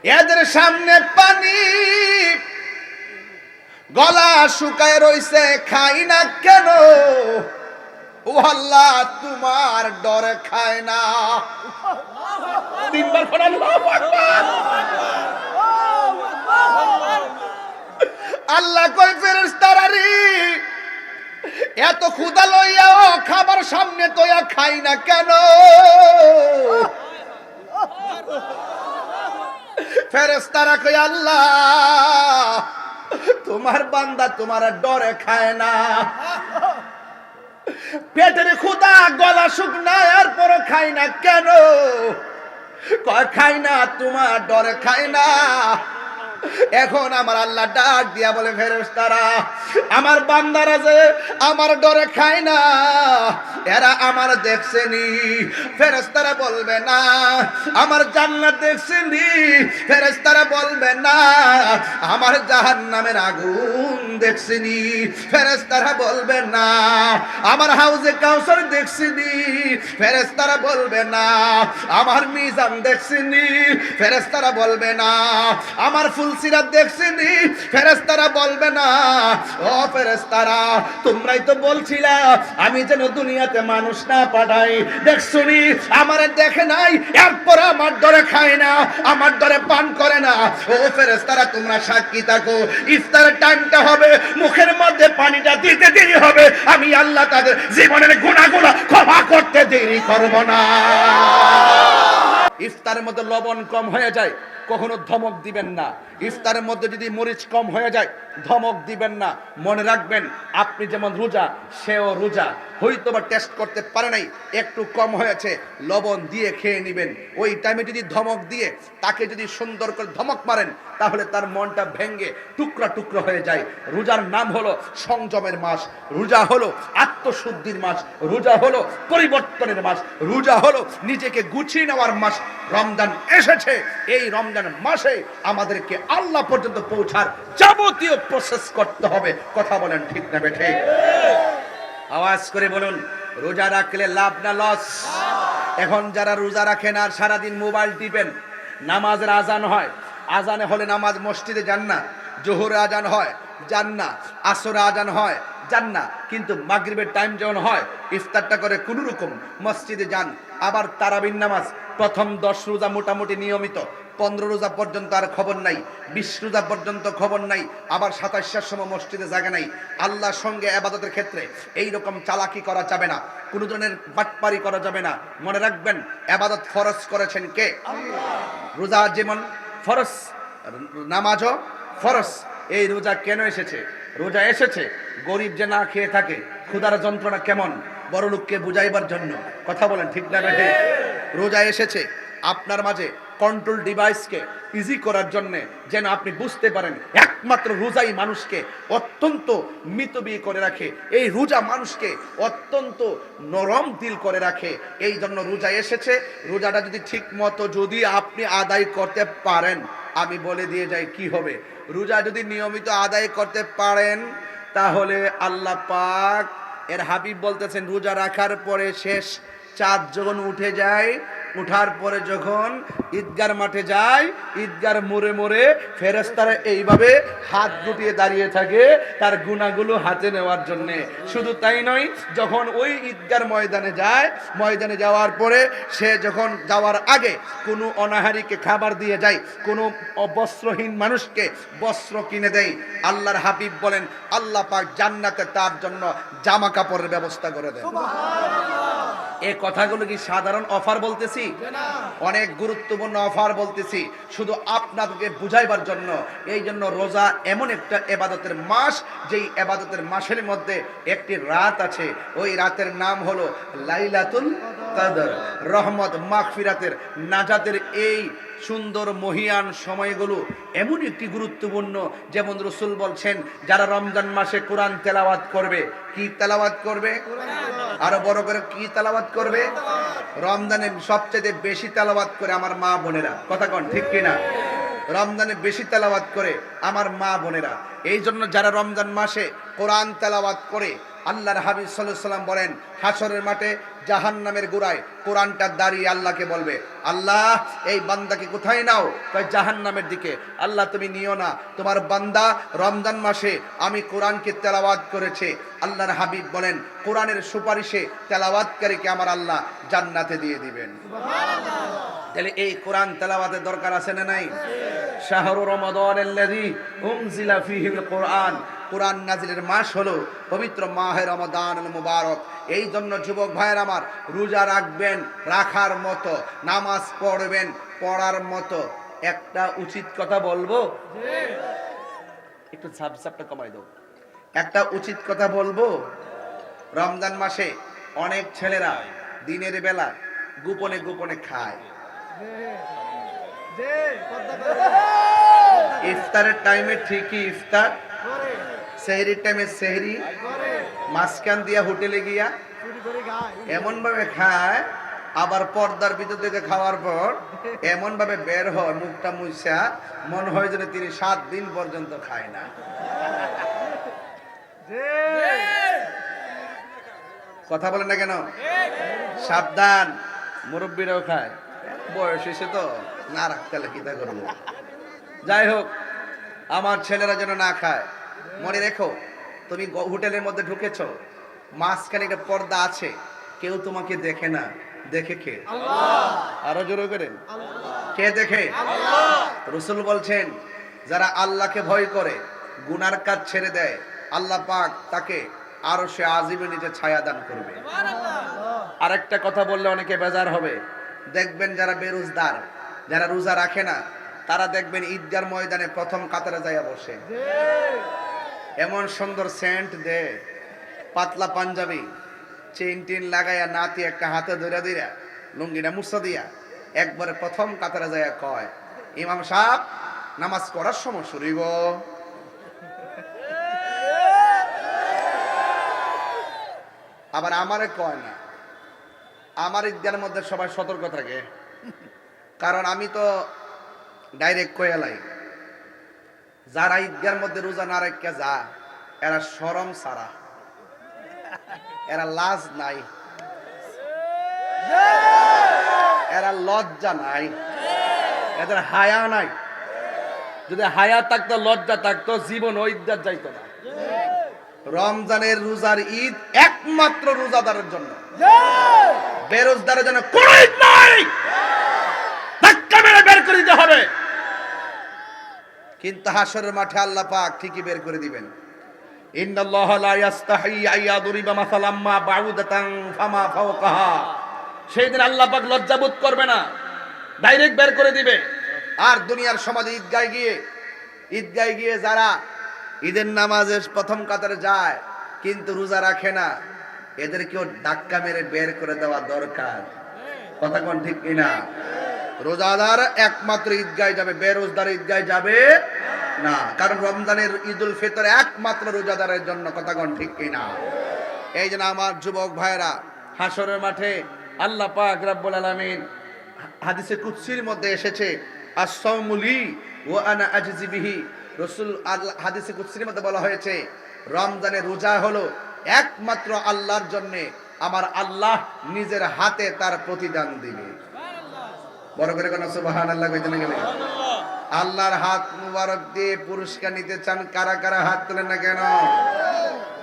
এদের সামনে পানি, গলা শুকায় রইছে, খাই না কেন? ও আল্লাহ, তোমার ডরে খায় না। তিনবার পড়া আল্লাহু আকবার। আল্লাহ কই ফেরেশতারা রে, এত ক্ষুধা লইয়াও খাবার সামনে তোয়া খাই না কেন? ফেরেশতারা কই আল্লাহ, তোমার বান্দা তোমার ডরে খায় না। পেটের ক্ষুধা, গলা শুকনা, এরপর খাই না কেন? কয় খাই না, তোমার ডরে খায় না। এখন আমার আল্লাহ ডাক দিয়া বলে, ফেরেশতারা, আমার বান্দারা যে আমার ডরে খায় না, এরা আমার দেখছেনি। ফেরেশতারা বলবে না আমার জান্নাত দেখছেনি। ফেরেশতারা বলবে না আমার জাহান্নামের আগুন দেখছেনি। ফেরেশতারা বলবে না আমার হাউজে কাউসার দেখছেনি। ফেরেশতারা বলবে না আমার মিজান দেখছেনি। ফেরেশতারা বলবে না আমার ফুলসিরাত দেখছেনি। ফেরেশতারা বলবে না ও ফেরেশতারা, তোমরাই তো বলছিলা আমি যেন দুনিয়াতে মানুষ না পাঠাই, দেখছুনি আমারে দেখে নাই, এরপর আমার ডরে খায় না, আমার ডরে পান করে না। ও ফেরেশতারা, তোমরা সাক্ষী থাকো, ইফতারের টাইমটা হবে, মুখের মধ্যে পানিটা দিতে দেরি হবে, আমি আল্লাহ তাদের জীবনের গুনাহগুলো ক্ষমা করতে দেরি করব না। ইফতারের মধ্যে লবণ কম হয়ে যায়, কখনো ধমক দিবেন না। ইফতারের মধ্যে যদি মরিচ কম হয়ে যায়, ধমক দিবেন না। মনে রাখবেন, আপনি যেমন রোজা, সেও রোজা, হয়তো বা টেস্ট করতে পারে নাই, একটু কম হয়েছে, লবণ দিয়ে খেয়ে নেবেন। ওই টাইমে যদি ধমক দিয়ে তাকে যদি সুন্দর করে ধমক মারেন, তাহলে তার মনটা ভেঙে টুকরা টুকরা হয়ে যায়। রোজার নাম হলো সংযমের মাস, রোজা হলো আত্মশুদ্ধির মাস, রোজা হলো পরিবর্তনের মাস, রোজা হলো নিজেকে গুছিয়ে নেওয়ার মাস। রমজান এসেছে, এই রমজান মাসে আমাদেরকে আল্লাহ পর্যন্ত পৌঁছার যাবতীয় প্রসেস করতে হবে। কথা বলেন ঠিক না বেঠে? আওয়াজ করে বলুন, রোজা রাখলে লাভ না লস? এখন যারা রোজা রাখেন আর সারাদিন মোবাইল টিপেন, নামাজের আজান হয়, আজানে হলে নামাজ মসজিদে যান না, জোহরে আজান হয় যান না, আসরে আজান হয় যান না, কিন্তু মাগরিবের টাইম যখন হয় ইফতারটা করে কোন রকম মসজিদে যান। আবার তারাবির নামাজ প্রথম 10 রোজা মোটামুটি নিয়মিত, 15 রোজা পর্যন্ত আর খবর নাই, 20 রোজা পর্যন্ত খবর নাই, আবার 27টার সময় মসজিদে জায়গা নাই। আল্লাহর সঙ্গে ইবাদতের ক্ষেত্রে এই রকম চালাকি করা যাবে না, কোনো ধরনের বাটপারি করা যাবে না। মনে রাখবেন, ইবাদত ফরজ করেছেন কে? আল্লাহ। রোজা যেমন ফরজ, নামাজও ফরজ। এই রোজা কেন এসেছে? রোজা এসেছে গরিব যে না খেয়ে থাকে, ক্ষুধার যন্ত্রণা কেমন, বড় লোককে বুঝাইবার জন্য। কথা বলেন ঠিক না বেঠে? রোজা এসেছে আপনার মাঝে কন্ট্রোল ডিভাইসকে ইজি করার জন্য, যেন আপনি বুঝতে পারেন একমাত্র রোজাই মানুষকে অত্যন্ত মিতব্যয়ী করে রাখে, এই রোজা মানুষকে অত্যন্ত নরম দিল করে রাখে। এই জন্য রোজা এসেছে। রোজাটা যদি ঠিক মতো যদি আপনি আদায় করতে পারেন, আমি বলে দিয়ে যাই কি হবে। রোজা যদি নিয়মিত আদায় করতে পারেন, তাহলে আল্লাহ পাক এর হাবিব বলতেছেন, রোজা রাখার পরে শেষ চাঁদ যখন উঠে যায়, উঠার পরে যখন ঈদগার মাঠে যায়, ঈদগার মোড়ে মোড়ে ফেরেশতারা এইভাবে হাত গুটিয়ে দাঁড়িয়ে থাকে তার গুনাহগুলো হাতে নেওয়ার জন্য। শুধু তাই নয়, যখন ওই ঈদগার ময়দানে যায়, ময়দানে যাওয়ার পরে সে যখন যাওয়ার আগে কোনো অনাহারীকে খাবার দিয়ে যায়, কোনো বস্ত্রহীন মানুষকে বস্ত্র কিনে দেয়, আল্লাহর হাবিব বলেন আল্লাহ পাক জান্নাতে তার জন্য জামা কাপড়ের ব্যবস্থা করে দেন। এই কথাগুলো কি সাধারণ অফার বলতেছি? অনেক গুরুত্বপূর্ণ অফার বলতেছি, শুধু আপনাদেরকে বুঝাইবার জন্য। এই জন্য রোজা এমন একটা ইবাদতের মাস, যেই ইবাদতের মাসের মধ্যে একটি রাত আছে, ওই রাতের নাম হলো লাইলাতুল কদর। রহমত, মাগফিরাতের, নাজাতের এই সুন্দর মহিয়ান সময়গুলো এমন একটি গুরুত্বপূর্ণ। যেমন রাসূল বলছেন, যারা রমজান মাসে কোরআন তেলাওয়াত করবে, কি তেলাওয়াত করবে? আরো বড় করে কি তেলাওয়াত করবে? রমজানে সবচেয়ে বেশি তেলাওয়াত করে আমার মা বোনেরা। কথা কোন ঠিক কিনা? রমজানে বেশি তেলাওয়াত করে আমার মা বোনেরা। এই জন্য যারা রমজান মাসে কোরআন তেলাওয়াত করে, আল্লাহর হাবিব সাল্লাল্লাহু আলাইহি ওয়াসাল্লাম বলেন, হাসরের মাঠে জাহান্নামের গোড়ায় কোরআনটা দাঁড়িয়ে আল্লাহকে বলবে, আল্লাহ এই বান্দাকে কোথায় নাও? কয় জাহান্নামের দিকে। আল্লাহ তুমি নিও না, তোমার বান্দা রমজান মাসে আমি কোরআনকে তেলাওয়াত করেছে। আল্লাহর হাবিব বলেন কোরআনের সুপারিশে তেলাওয়াতকারীকে আমার আল্লাহ জান্নাতে দিয়ে দিবেন। তাহলে এই কোরআন তেলাওয়াতের দরকার আছে না নাই? শাহরু রমাদানাল্লাযী উনজিলা ফীহিল কোরআন, কোরআন নাজিলের মাস হলো পবিত্র মাহে রমাদানুল মুবারক। এই জন্য যুবক ভাইয়ের আমার, রোজা রাখবেন রাখার মতো, নামাজ পড়বেন পড়ার মতো। একটা উচিত কথা বলবো, একটু সাবসাবটা কমাই দাও। একটা উচিত কথা বলবো, রমজান মাসে অনেক ছেলেরা দিনের বেলা গোপনে গোপনে খায়। ইফতারের টাইমে ঠিকই ইফতার, সেহরির টাইমে সেহরি, মাঝখান দিয়া হোটেলে গিয়া এমন ভাবে খায়, আবার পর্দার ভিতর থেকে খাওয়ার পর এমন ভাবে বের হয় মুখটা মুইসা, মনে হয় যেন তিনি 7 দিন পর্যন্ত খায় না। কথা বলেন না কেন? সাবধান, মুরব্বীরাও খায়, বয়স এসে তো না রাখতে কি তা করবো। যাই হোক, আমার ছেলেরা যেন না খায়। মনে রেখো, তুমি হোটেলের মধ্যে ঢুকেছো, মাঝখানে একটা পর্দা আছে, কেউ তোমাকে দেখে না। দেখে কে? আরো জোরে করেন, কে দেখে? রাসূল বলছেন যারা আল্লাহকে ভয় করে, গুনার কাজ ছেড়ে দেয়, আল্লাহ পাক তাকে আরশে আজিমে নিচে ছায়া দান করবে। আরেকটা কথা বললে অনেকে বেজার হবে, দেখবেন যারা বেরোজগার, যারা রোজা রাখে না, তারা দেখবেন ঈদগার ময়দানে প্রথম কাতারে যাইয়া বসে। এমন সুন্দর সেন্ট দে, পাতলা পাঞ্জাবি, চেইন টিন লাগাইয়া, নাতি একটা হাতে ধরে দিয়া, লুঙ্গিটা মুছা দিয়া একবারে প্রথম কাতারে যাইয়া কয়, ইমাম সাহেব নামাজ পড়ার সময় শুরু গো। আবার আমারে কয় না। আমার ঈদগার মধ্যে সবাই সতর্ক থাকে, কারণ আমি তো ডাইরেক্ট কয়ালাই, যারা ঈদগার মধ্যে রোজা না রেখে যা, এরা শরম সারা, এরা লাজ নাই, এরা লজ্জা নাই, এদের হায়া নাই। যদি হায়া থাকতো, লজ্জা থাকতো, জীবন ওই ঈদগার যাইতো না। রমজানের রোজার ঈদ একমাত্র রোজাদারের জন্য, বেরোজগারের জন্য কোন ঈদ নাই। ধাক্কা মেরে বের করে দিতে হবে, কিন্তু হাসরের মাঠে আল্লাহ পাক ঠিকই বের করে দিবেন। ইন্নাল্লাহা লা ইস্তাহি আইয়াদুরিবা মাসালাম মা বাউদাতান ফামা ফাওকাহা। সেইদিন আল্লাহ পাক লজ্জাবোধ করবে না, ডাইরেক্ট বের করে দিবে। আর দুনিয়ার সমাজে ঈদগায় গিয়ে যারা ঈদের নামাজে প্রথম কাতারে যায় কিন্তু রোজা রাখে না, এদেরকেও ধাক্কা মেরে বের করে দেওয়া দরকার। কথা কোন ঠিক কিনা? রোজাদার একমাত্র ঈদগায় যাবে, বেরোজদার ঈদগায় যাবে না, কারণ রমজানের ঈদুল ফিতর একমাত্র রোজাদারের জন্য। কথা কোন ঠিক কিনা? এই জন্য আমার যুবক ভাইরা, হাসরের মাঠে আল্লাহ পাক রব্বুল আলামিন হাদিসে কুদসির মধ্যে এসেছে, আস-সাওমু লি ওয়া আনা আজজি বিহি। রাসূল হাদিসে কুদসির মধ্যে বলা হয়েছে, রমজানের রোজা হলো একমাত্র আল্লাহর জন্য, আমার আল্লাহ নিজের হাতে তার প্রতিদান দিবে। বড় করে কোন সুবহানাল্লাহ কইতে না গেলে? আল্লাহর হাত মুবারক দিয়ে পুরস্কার নিতে চান কারা কারা? হাত তোলেন না কেন?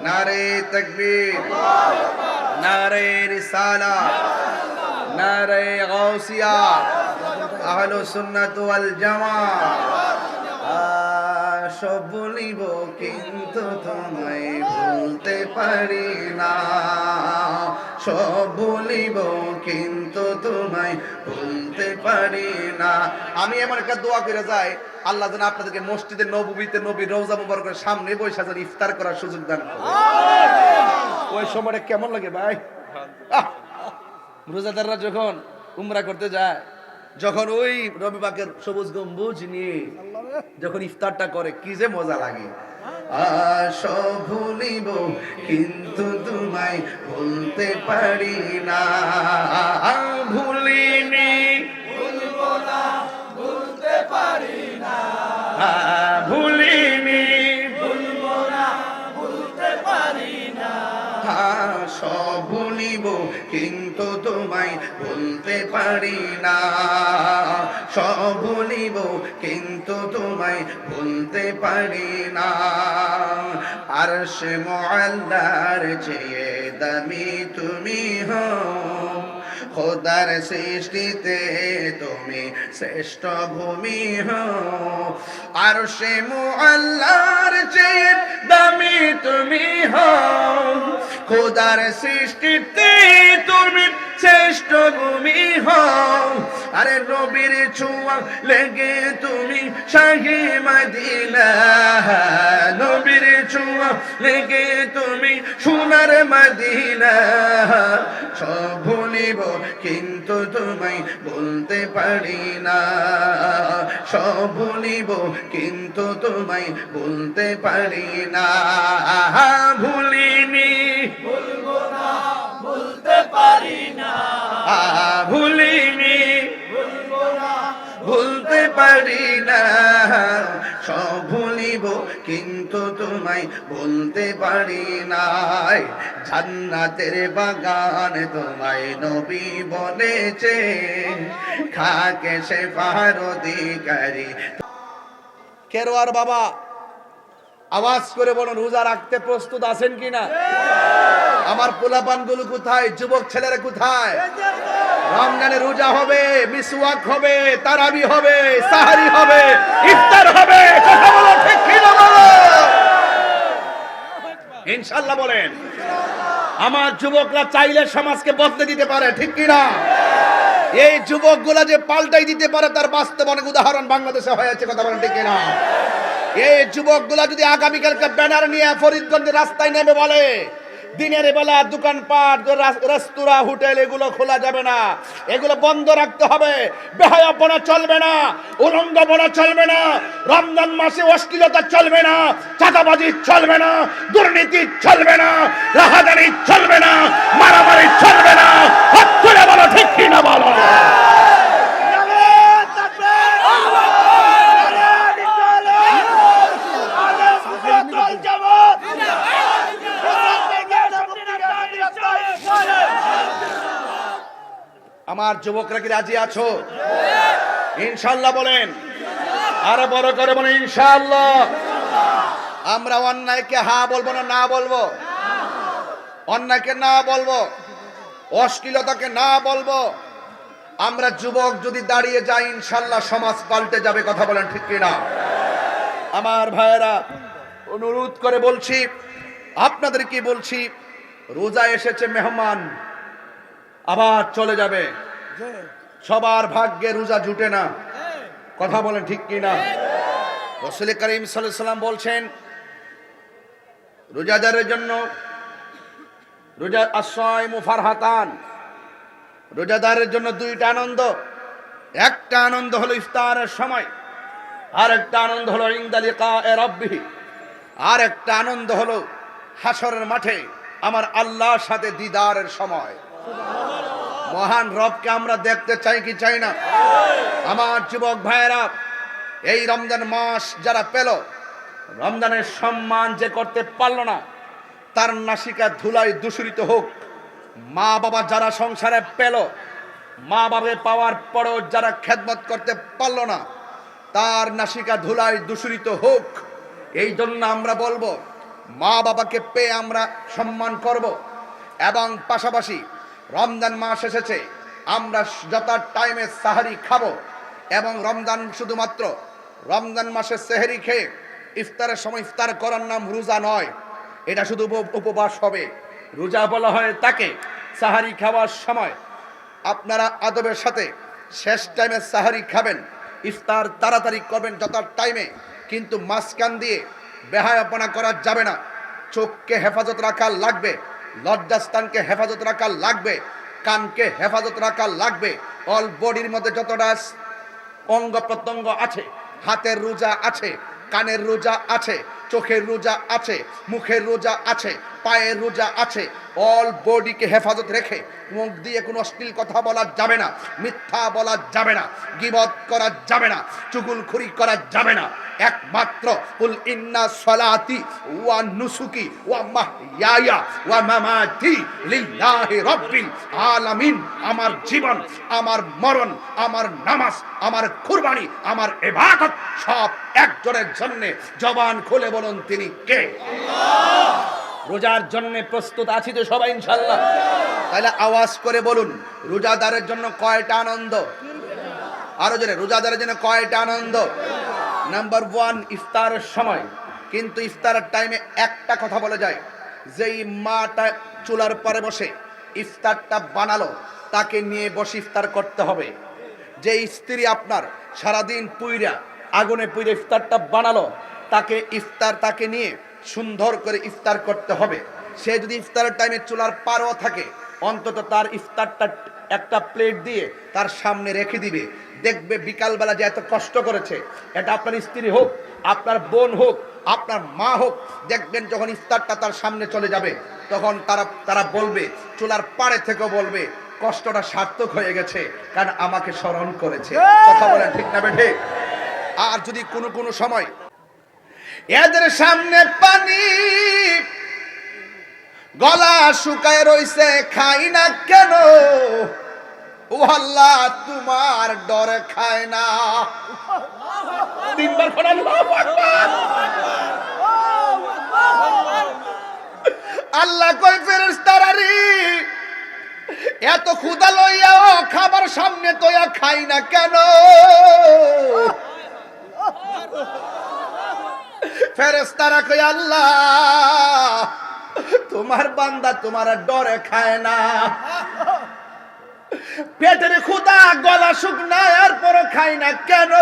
নারে তাকবীর, নারে রিসালাত, নারে গাউসিয়া, আহলুস সুন্নাত ওয়াল জামাত। সব বলিব কিন্তু তোমায় ভুলতে পারি না, সব বলিব কিন্তু তোমায় ভুলতে পারি না। আমি এমন একটা দোয়া করে যাই, আল্লাহ যেন আপনাদেরকে মসজিদে নববীতে নবীর রওজা মুবারকের সামনে বসে যেন ইফতার করার সুযোগ দান করে। ওই সময়টা কেমন লাগে ভাই? রোজাদাররা যখন উমরা করতে যায়, যখন ওই রবি পাকের সবুজ গম্বুজ নিয়ে যখন ইফতারটা করে, কি যে মজা লাগে। সব ভুলিব কিন্তু তোমায় ভুলতে পারি না, ভুলিনি ভুলবো না, ভুলতে পারি না, ভুলিনি ভুলবো না, ভুলতে পারি না। সব ভুলিব কিন্তু কিন্তু তোমায় ভুলতে পারি না, সব ভুলিব কিন্তু তোমায় ভুলতে পারি না। আরশে মুআল্লার চেয়ে দামি তুমি হও, খোদার সৃষ্টিতে তুমি শ্রেষ্ঠ ভূমি হও। আরশে মুআল্লার চেয়ে দামি তুমি হও, খোদার সৃষ্টিতে তুমি শ্রেষ্ঠ ভূমি হও। আরে নবীর ছোঁয়া লেগে তুমি শাহে মদিনা, নবীর ছোঁয়া লেগে তুমি সোনার মদিনা। সব ভুলিব কিন্তু তোমায় ভুলতে পারি না, সব ভুলিব কিন্তু তোমায় ভুলতে পারি না। ভুলিনি ভুলবো না, ভুলতে পারি না, ভুলিনি ভুলবো না, ভুলতে পারি না, সব ভুলিব কিন্তু তোমায় ভুলতে পারি না। জান্নাতের বাগান তোমায় নবী বলেছে, খাকে সে পাহাড় অধিকারী। কেরোয়ার বাবা আওয়াজ করে বলুন, রোজা রাখতে প্রস্তুত আছেন কিনা? আমার পোলাপান গুলো কোথায়? যুবক ছেলেরা কোথায়? রমজানে রোজা হবে, মিসওয়াক হবে, তারাবি হবে, সাহারি হবে, ইফতার হবে। কথা বলো ঠিক কিনা বলো? ইনশাআল্লাহ বলেন। আমার যুবকরা চাইলে সমাজকে বদলে দিতে পারে, ঠিক কিনা? এই যুবকগুলা যে পাল্টাই দিতে পারে তার বাস্তব অনেক উদাহরণ বাংলাদেশে হয়েছে। কথা বলেন ঠিক কিনা? এই যুবকগুলা যদি আগামীকালকে ব্যানার নিয়ে ফরিদগঞ্জের রাস্তায় নেমে বলে দিনের বেলা দোকানপাট, রেস্তোরাঁ, হোটেল এগুলো খোলা যাবে না, এগুলো বন্ধ রাখতে হবে, বেহায়াপনা চলবে না, উলঙ্গপনা চলবে না, রমজান মাসে অশ্লীলতা চলবে না, চাঁদাবাজি চলবে না, দুর্নীতি চলবে না, রাহাজানি চলবে না, মারামারি চলবে না। হাত তুলে বলো ঠিক কিনা বলো? আমার যুবকরা কি রাজি আছো? ইনশাআল্লাহ বলেন, আরো বড় করে বলেন ইনশাআল্লাহ। আমরা অন্যায়কে হ্যাঁ বলবো না না বলবো? অন্যায়কে না বলবো, অশ্লীলতাকে না বলবো। আমরা যুবক যদি দাঁড়িয়ে যাই ইনশাআল্লাহ সমাজ পাল্টে যাবে। কথা বলেন ঠিক কিনা? আমার ভাইয়েরা, অনুরোধ করে বলছি, আপনাদের কি বলছি, রোজা এসেছে মেহমান, আবার চলে যাবে। সবার ভাগ্যে রোজা জুটে না। কথা বলেন ঠিক কিনা? রাসূল করিম সাল্লাল্লাহু আলাইহি ওয়াসাল্লাম বলছেন, রোজাদারের জন্য রোজা আস-সাইমু ফারহাতান, রোজাদারের জন্য দুইটা আনন্দ। একটা আনন্দ হলো ইফতারের সময়, আর একটা আনন্দ হলো ইনদা লিকায়ে রাব্বিহি, আর একটা আনন্দ হলো হাসরের মাঠে আমার আল্লাহর সাথে দিদারের সময়। মহান রবকে আমরা দেখতে চাই কি চাই না? আমার যুবক ভাইয়েরা, এই রমজান মাস যারা পেল, রমজানের সম্মান যে করতে পারলো না, তার নাসিকা ধুলায় দূষিত হোক। মা বাবা যারা সংসারে পেল, মা বাবা পাওয়ার পরেও যারা খেদমত করতে পারলো না, তার নাসিকা ধুলায় দূষিত হোক। এই জন্য আমরা বলবো, মা বাবাকে পেয়ে আমরা সম্মান করব, এবং পাশাপাশি রমজান মাস এসেছে, আমরা যত টাইমে সাহারি খাবো, এবং রমজান শুধুমাত্র রমজান মাসে সেহরি খেয়ে ইফতারের সময় ইফতার করার নাম রোজা নয়, এটা শুধু উপবাস হবে। রোজা বলা হয় তাকে সাহারি খাওয়ার সময় আপনারা আদবের সাথে শেষ টাইমে সাহারি খাবেন, ইফতার তাড়াতাড়ি করবেন যত টাইমে, কিন্তু মাঝখান দিয়ে বেহায়াপনা করা যাবে না। চোখকে হেফাজত রাখা লাগবে, লজ্জাস্থানকে হেফাজত রাখা লাগবে, কানকে হেফাজত রাখা লাগবে। অল বডির মধ্যে যতটা অঙ্গ প্রত্যঙ্গ আছে, হাতের রোজা আছে, কানের রোজা আছে, চোখের রোজা আছে, মুখের রোজা আছে, পায়ের রোজা আছে। অল বডিকে হেফাজত রেখে মুখ দিয়ে কোনো অশ্লীল কথা বলা যাবে না, মিথ্যা বলা যাবে না, গীবত করা যাবে না, চুগলখড়ি করা যাবে না, একমাত্র কুল ইন্না সলাতি ওয়া নুসুকি ওয়া মাহইয়ায়া ওয়া মামাতি লিল্লাহি রাব্বিল আলামিন। আমার জীবন, আমার মরণ, আমার নামাজ, আমার কুরবানি, আমার ইবাদত সব একজনের জন্য। জবান খুলে বলুন তিনি কে? আল্লাহ। রোজার জন্য প্রস্তুত আছি তো সবাই ইনশাআল্লাহ? তাহলে আওয়াজ করে বলুন, রোজাদারের জন্য কয়টা আনন্দ? আরো জোরে, রোজাদারের জন্য কয়টা আনন্দ? নাম্বার 1, ইফতারের সময়। কিন্তু ইফতারের টাইমে একটা কথা বলে যায়, যেই মাটা চুলার পরে বসে ইফতারটা বানালো তাকে নিয়ে বসে ইফতার করতে হবে। যে স্ত্রী আপনার সারাদিন পুইরা আগুনে পুইরা ইফতারটা বানালো তাকে নিয়ে সুন্দর করে ইফতার করতে হবে। সে যদি ইফতারের টাইমে চুলার পারও থাকে, অন্তত তার ইফতারটা একটা প্লেট দিয়ে তার সামনে রেখে দিবে। দেখবে বিকালবেলা যে এত কষ্ট করেছে, এটা আপনার স্ত্রী হোক, আপনার বোন হোক, আপনার মা হোক, দেখবেন যখন ইফতারটা তার সামনে চলে যাবে তখন তারা বলবে, চুলার পাড়ে থেকে বলবে, কষ্টটা সার্থক হয়ে গেছে, কারণ আমাকে স্মরণ করেছে। কথা বলেন ঠিক না বেঠে? আর যদি কোনো সময় এদের সামনে পানি, গলা শুকায় রইছে, খাই না কেন? ও আল্লাহ, তোমার ডরে খায় না। তিনবার পড়া আল্লাহু আকবার। আল্লাহ কই ফেরেশতারা রে, এত ক্ষুধা লইয়াও খাবার সামনে তোয়া খাই না কেন? ফেরেশতারা কই, আল্লাহ তোমার বান্দা তোমার ডরে খায় না। পেটের ক্ষুধা, গলা শুকনা, আর পর খাই না কেন?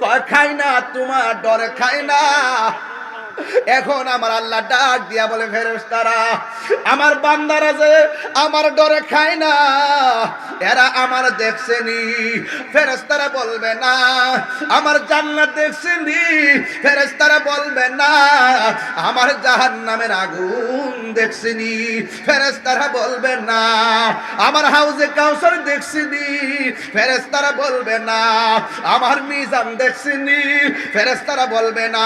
কয় খাই না, তোমার ডরে খায় না। এখন আমার আল্লাহ ডাক দিয়া বলে, ফেরেশতারা, আমার বান্দারা যে আমার ডরে খায় না, এরা আমার দেখছেনি। ফেরেশতারা বলবে না আমার জান্নাত দেখছেনি। ফেরেশতারা বলবে না আমার জাহান্নামের আগুন দেখছেনি। ফেরেশতারা বলবে না আমার হাউজে কাউসার দেখছেনি। ফেরেশতারা বলবে না আমার মিজান দেখছেনি। ফেরেশতারা বলবে না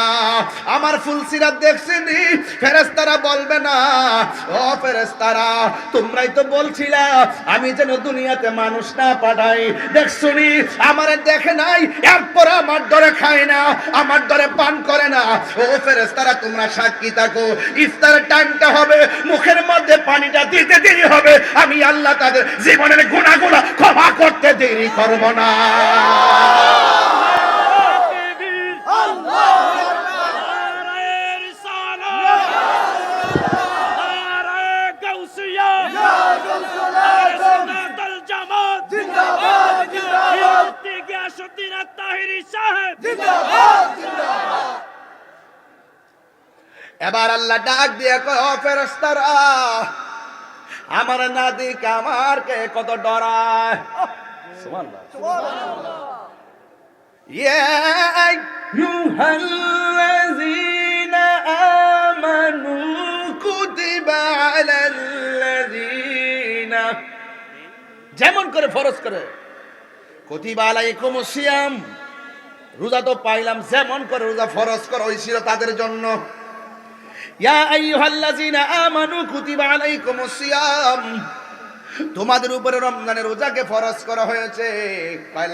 আমার ফুলসিরাত দেখছেনি। ফেরেশতারা বলবে না ও ফেরেশতারা, তোমরাই তো বলছিলা আমি যেন দুনিয়াতে মানুষ না পাঠাই, দেখছুনি আমারে দেখে নাই, এরপর আমার ডরে খায় না, আমার ডরে পান করে না। ও ফেরেশতারা, তোমরা সাক্ষী থাকো, ইফতারের টাইমটা হবে, মুখের মধ্যে পানিটা দিতে দেরি হবে, আমি আল্লাহ তাদের জীবনের গুনাহগুলো ক্ষমা করতে দেরি করব না। এবার আল্লাহ ডাক দিয়ে কয়, ও ফেরেশতারা, আমার না দিকে আমার কে কত ডরায়। সুবহানাল্লাহ। ইয়া আইয়ুহাল্লাযীনা আমানু কুতিবা আলাল্লাযীনা, যেমন করে ফরজ করে, কুতিবা আলাইকুমুস সিয়াম, রোজা তো পাইলাম, যেমন করে রোজা ফরজ করা হয়েছিল তাদের জন্য। ইয়া আইয়ুহাল্লাযীনা আমানু কুতিবা আলাইকুমুস সিয়াম, তোমাদের উপরে রমজানের রোজাকে ফরজ করা হয়েছে,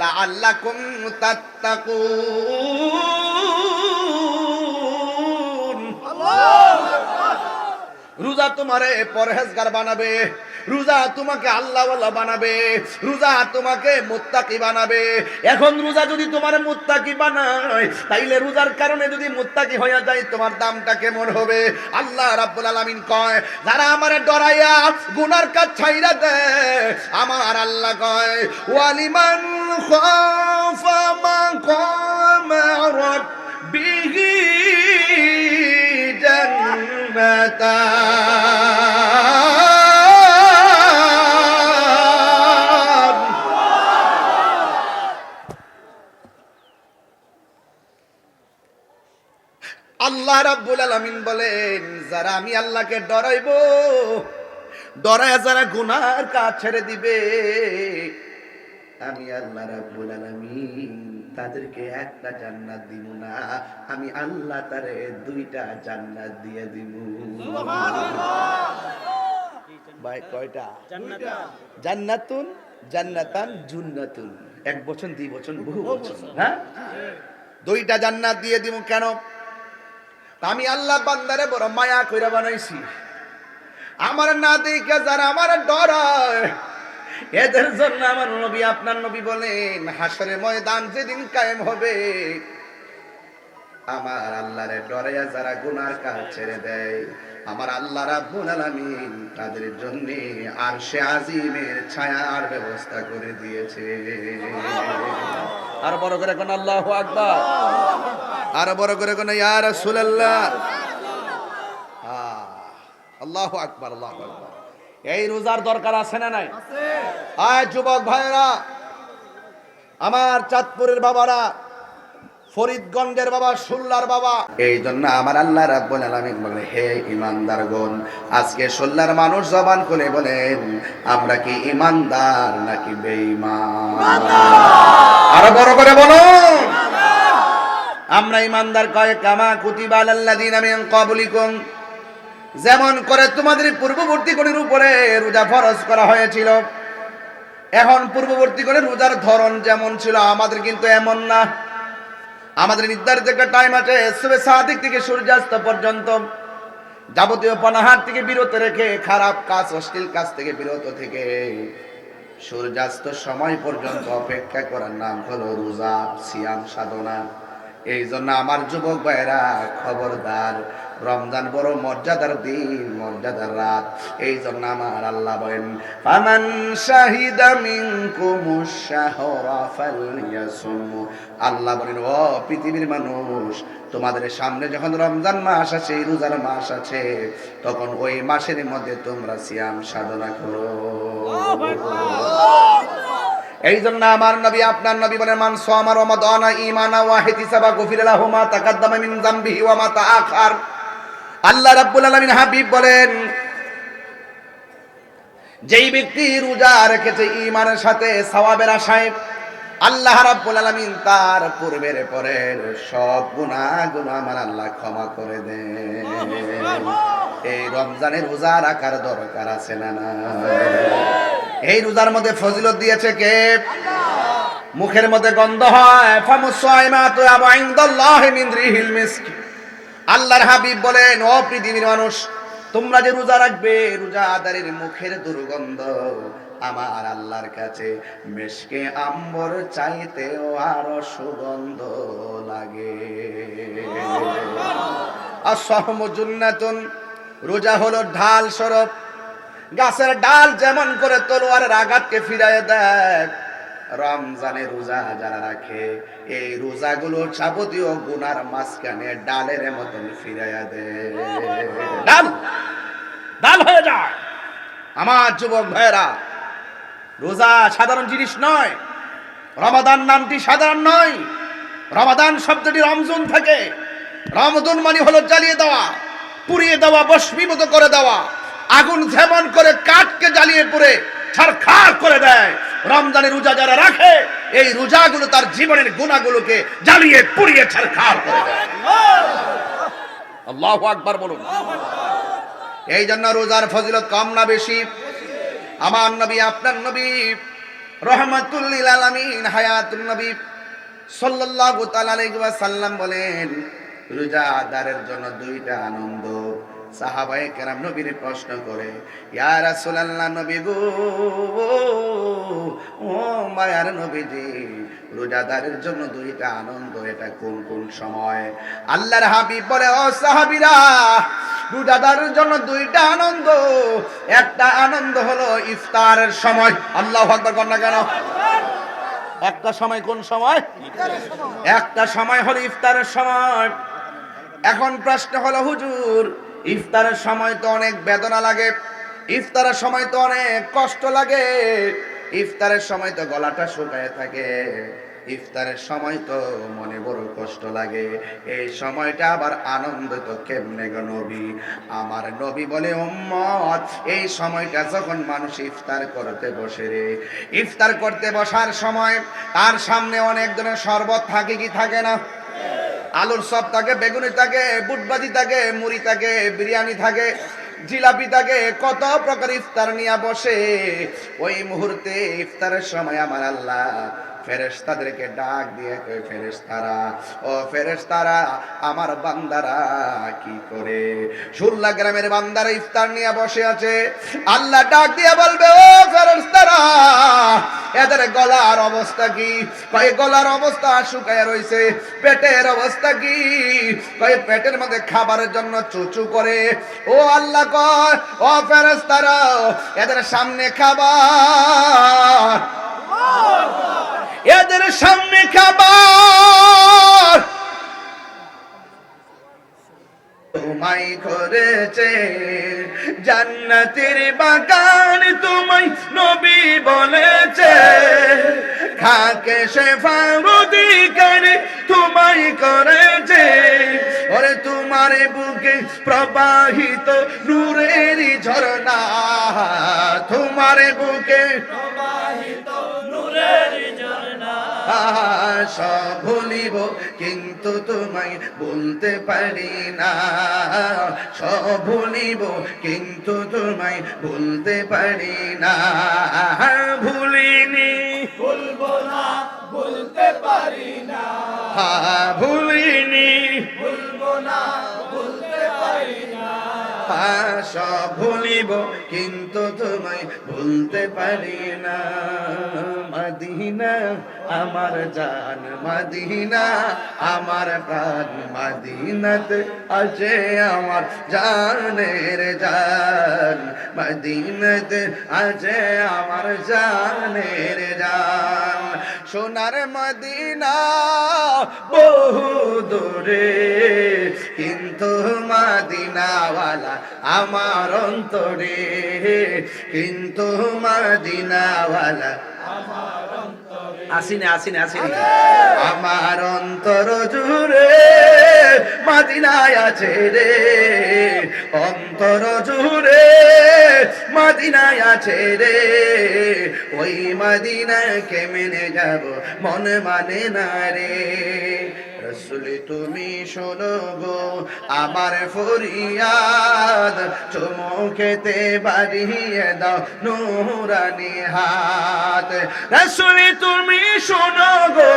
লাআল্লাকুম তাত্তাকুন। রোজা তোমারে পরহেজগার বানাবে, রোজা তোমাকে আল্লাহওয়ালা বানাবে, রোজা তোমাকে মুত্তাকি বানাবে। এখন রোজা যদি তোমার মুত্তাকি বানায়, তাইলে রোজার কারণে যদি মুত্তাকি হয়ে যায়, তোমার দামটা কেমন হবে? আল্লাহ রাব্বুল আলামিন কয়, যারা আমারে ডরাইয়া গুনার কাজ ছাইরা দেয়, আমার আল্লাহ কয়, ওয়ালিমান খাফা মাকামা রাব্বিহি জান্নাতান। আল্লাহ রাব্বুল আলামিন বলেন, যারা আমি আল্লাহকে ডরাইবো, ডরায়া যারা গুনার কাজ ছেড়ে দিবে, আমি আল্লাহ রাব্বুল আলামিন তাদেরকে একটা জান্নাত দিব না, আমি আল্লাহ তারে দুইটা জান্নাত দিয়ে দিব। ভাই কয়টা? জান্নাতুন, জান্নাতান, জুন্নাতুন। এক বচন, দুই বচন, বহু বচন। হ্যাঁ, দুইটা জান্নাত দিয়ে দিব। কেন? আমি আল্লাহ বান্দারে বড় মায়া কইরা বানাইছি। আমার না দেখে যারা আমার ডরায়, এদের জন্য আমার নবী, আপনার নবী বলেন, হাসরের ময়দান যেদিন কায়েম হবে, আমার আল্লাহরে ডরাইয়া যারা গুনার কাজ ছেড়ে দেয়, আমার আল্লাহ রাব্বুল আলামিন তাদের জন্য আরশে আজিমের ছায়ার ব্যবস্থা করে দিয়েছে। আর বড় করে কোন আল্লাহু আকবার, আর বড় করে কোন ইয়া রাসূলুল্লাহ। আল্লাহু আকবার, আল্লাহু আকবার। এই রোজার দরকার আছে না নাই? আয় যুবক ভাইরা, আমার চাঁদপুরের বাবারা, ফরিদগঞ্জের বাবা, শুল্লার বাবা, এই জন্য আমার আল্লাহ রাব্বুল আলামিন বলে, হে ঈমানদারগণ, আজকে শুল্লার মানুষ জবান খুলে বলেন, আমরা কি ঈমানদার নাকি বেঈমান? আরো বড় করে বলুন, আমরা ঈমানদার। কয় কামা কুতিবা আলাল্লাযিনা মিন ক্বাবলিকুম, যেমন করে তোমাদের পূর্ববর্তী গণের উপরে রোজা ফরজ করা হয়েছিল। এখন পূর্ববর্তী গণের রোজার ধরন যেমন ছিল, আমাদের কিন্তু এমন না। আমাদের নির্ধারিত একটা টাইম আছে, সুবে সাদিক থেকে সূর্যাস্ত পর্যন্ত যাবতীয় পানাহার থেকে বিরত রেখে, খারাপ কাজ, অশ্লীল কাজ থেকে বিরত থেকে সূর্যাস্ত সময় পর্যন্ত অপেক্ষা করার নাম হলো রোজা, সিয়াম সাধনা। এই জন্য আমার যুবক ভাইরা, খবরদার, রমজান বড় মর্যাদার দিন, মর্যাদার রাত। এই জন্য আমার আল্লাহ বলেন, ফামান শাহিদা মিনকুমুশ শাহরা ফালইয়াসুম। আল্লাহ বলেন, ও পৃথিবীর মানুষ, তোমাদের সামনে যখন রমজান মাস আছে, রোজার মাস আছে, তখন ওই মাসের মধ্যে তোমরা সিয়াম সাধনা করো। এই জন্য আমার নবী, আপনার নবী বলেন, মান সামা রমাদানা ঈমানা ওয়া ইহতিসাবা গুফিরা লাহু মা তাকাদ্দামা মিন যামবিহি ওয়া মা তাআখার। আল্লাহ রাব্বুল আলামিন হাবিব বলেন, যেই ব্যক্তি রোজা রেখেছে ঈমানের সাথে, সওয়াবের আশায়, আল্লাহ রাব্বুল আলামিন তার পূর্বের পরের সব গুনাহগুলো আমার আল্লাহ ক্ষমা করে দেন। এই রমজানের রোজা রাখার দরকার আছে না? না। এই রোজার মধ্যে ফজিলত দিয়েছে কে? মুখের মধ্যে গন্ধ হয়, ফামুসাইমাতু ইনদাল্লাহি মিন রিহিল মিস্ক। আল্লাহর হাবিব বলেন, ও পৃথিবীর মানুষ, তোমরা যে রোজা রাখবে, রোজাদারের মুখের দুর্গন্ধ আমার আল্লাহর কাছে মিশকে আম্বর চাইতেও আরো সুগন্ধ লাগে। আস-সাহমু জুন্নাতুন, রোজা হলো ঢাল স্বরূপ। গাছের ডাল যেমন করে তলোয়ারের আঘাতকে ফিরায় দেয়, রমজানে রোজা যারা রাখে, এই রোজাগুলো যাবতীয় গুনার মাঝখানে ডালের মতন ফিরাইয়া দেয়, ডাল ডাল হয়ে যায়। আমার যুবক ভাইরা, রোজা সাধারণ জিনিস নয়, রমাদান নামটি সাধারণ নয়। রমাদান শব্দটি রমজান থেকে, রমজান মানে হলো জ্বালিয়ে দেওয়া, পুড়িয়ে দেওয়া, ভস্মীভূত করে দেওয়া। আগুন যেমন করে কাঠকে জ্বালিয়ে পুড়ে ছারখার করে দেয়, রমজানের রোজা যারা রাখে, এই রোজাগুলো তার জীবনের গুনাহগুলোকে জ্বালিয়ে পুড়িয়ে ছারখার করে দেয়। আল্লাহু আকবার বলুন। এই জন্য রোজার ফজিলত কম না বেশি? আমার নবী, আপনার নবী, রহমাতুল লিল আলামিন, হায়াতুন নবী সাল্লাল্লাহু তাআলা আলাইহি ওয়াসাল্লাম বলেন, রোজাদারের জন্য দুইটা আনন্দ। সাহাবায়ে কেরাম নবীর প্রশ্ন করে, ইয়া রাসূলুল্লাহ, নবী গো, ও মায়ার নবীজি, রোজাদারের জন্য দুইটা আনন্দ, এটা কোন কোন সময়? আল্লাহর হাবিব বলে, ও সাহাবীরা, রোজাদারের জন্য দুইটা আনন্দ। একটা আনন্দ হলো ইফতারের সময়। আল্লাহু আকবার কর না কেন? একটা সময়, কোন সময়? একটা সময় হলো ইফতারের সময়। এখন প্রশ্ন হলো, হুজুর, ইফতারের সময় তো অনেক বেদনা লাগে, ইফতারের সময় তো অনেক কষ্ট লাগে, ইফতারের সময় তো গলাটা শুকায় থাকে, ইফতারের সময় তো মনে বড় কষ্ট লাগে, এই সময়টা আবার আনন্দিত কেমনে গো নবী? আমার নবী বলে, উম্মত, এই সময়টা যখন মানুষ ইফতার করতে বসে রে, ইফতার করতে বসার সময় তার সামনে অনেক ধরনের শরবত থাকে কি থাকে না? আলুর চপ থাকে, বেগুনি থাকে, বুটবাজি থাকে, মুড়ি থাকে, বিরিয়ানি থাকে, জিলাপি থাকে, কত প্রকার ইফতার নিয়ে বসে। ওই মুহূর্তে ইফতারের সময় আমার আল্লাহ ফেরেশতাদেরকে ডাক দিয়ে কয়, ফেরেশতারা, ও ফেরেশতারা, আমার বান্দারা কি করে? সুল্লা গ্রামের বান্দারা ইফতার নিয়ে বসে আছে। আল্লাহ ডাক দিয়ে বলবে, ও ফেরেশতারা, এদের গলার অবস্থা কি? কয় গলার অবস্থা শুকায় রইছে। পেটের অবস্থা কি? কয় পেটের মধ্যে খাবারের জন্য চুচু করে। ও আল্লাহ কয়, ও ফেরেশতারা, এদের সামনে খাবার, এদের সামনে খাবার তোমায় করেছে জান্নাতের বাগান, তোমায় নবী বলেছে, খাকে শেফার অধিকার তোমায় করেছে। ওরে তোমার বুকে প্রবাহিত নূরের ঝরনা, তোমার বুকে প্রবাহিত নূরের ঝরনা। সব ভুলিব কিন্তু তোমায় বলতে পারি না, সব ভুলিব কিন্তু তোমায় বলতে পারি না। ভুলিনি, ভুলবো না, ভুলতে পারি না। ভুলিনি, ভুলবো না, ভুলতে পারি না। সব ভুলিব কিন্তু তোমায় ভুলতে পারি না। মদিনা আমার জান, মদিনা আমার প্রাণ, মদিনাতে আছে আমার জানের জান, মদিনাতে আছে আমার জানের জান। সোনার মদিনা বহু দূরে, কিন্তু মদিনাওয়ালা আমার অন্তরে, কিন্তু মদিনাওয়ালা আসিনে আসিনে আসিনে আমার অন্তর জুড়ে মদিনায় আছে রে, অন্তর জুড়ে মদিনায় আছে রে। ওই মদিনা কেমনে যাব, মন মানে না রে। রসুল তুমি শোনো গো আমার ফরিয়াদ, চুমুকেতে বাড়িয়ে দাও নুরানি হাত। রসুল তুমি শোনো গো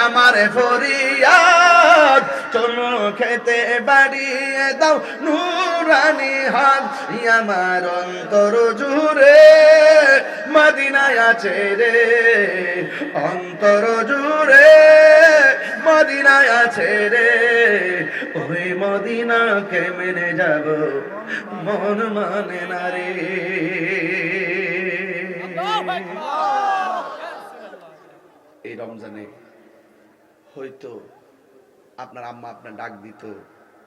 আমার ফরিয়াদ, চুমুকেতে বাড়িয়ে দাও নুরানি হাত। আমার অন্তর জুড়ে মদিনায় আছে রে, অন্তর জুড়ে মদিনায় আছে রে। ওই মদিনা কেমনে যাব, মন মানে না রে। এই রমজানে হয়তো আপনার আম্মা আপনার ডাক দিত,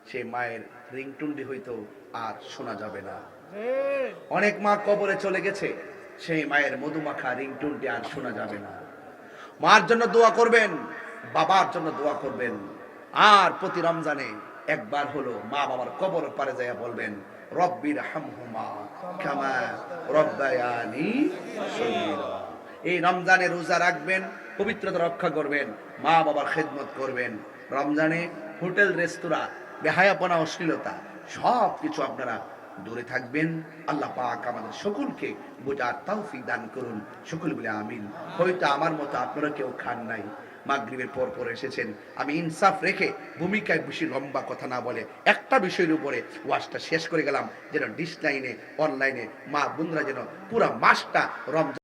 সে মায়ের রিংটুনটি হয়তো আর শোনা যাবে না। অনেক মা কবরে চলে গেছে, সেই মায়ের মধুমাখা রিংটুনটি আর শোনা যাবে না। মার জন্য দোয়া করবেন, বাবার জন্য দোয়া করবেন। আর প্রতি রমজানে একবার হলো মা বাবার কবর পারে যাইয়া বলবেন, রব্বির হামহুমা কামা রব্বায়ানি সগীরা। এই রমজানে রোজা রাখবেন, পবিত্রতা রক্ষা করবেন, মা বাবার খেদমত করবেন। রমজানে হোটেল রেস্তোরাঁ, বেহায়াপনা, অশ্লীলতা সব কিছু আপনারা দূরে থাকবেন। আল্লাহ পাক আমাদের সকলকে বোঝার তৌফিক দান করুন, সকল বলে আমিন। হয়তো আমার মতো আপনারা কেউ খান নাই, মাগরিবের পর পর এসেছেন। আমি ইনসাফ রেখে ভূমিকায় বেশি লম্বা কথা না বলে একটা বিষয়ের উপরে ওয়াজটা শেষ করে গেলাম, যেন ডিসলাইনে অনলাইনে মা বোনরা যেন পুরা মাসটা রমজান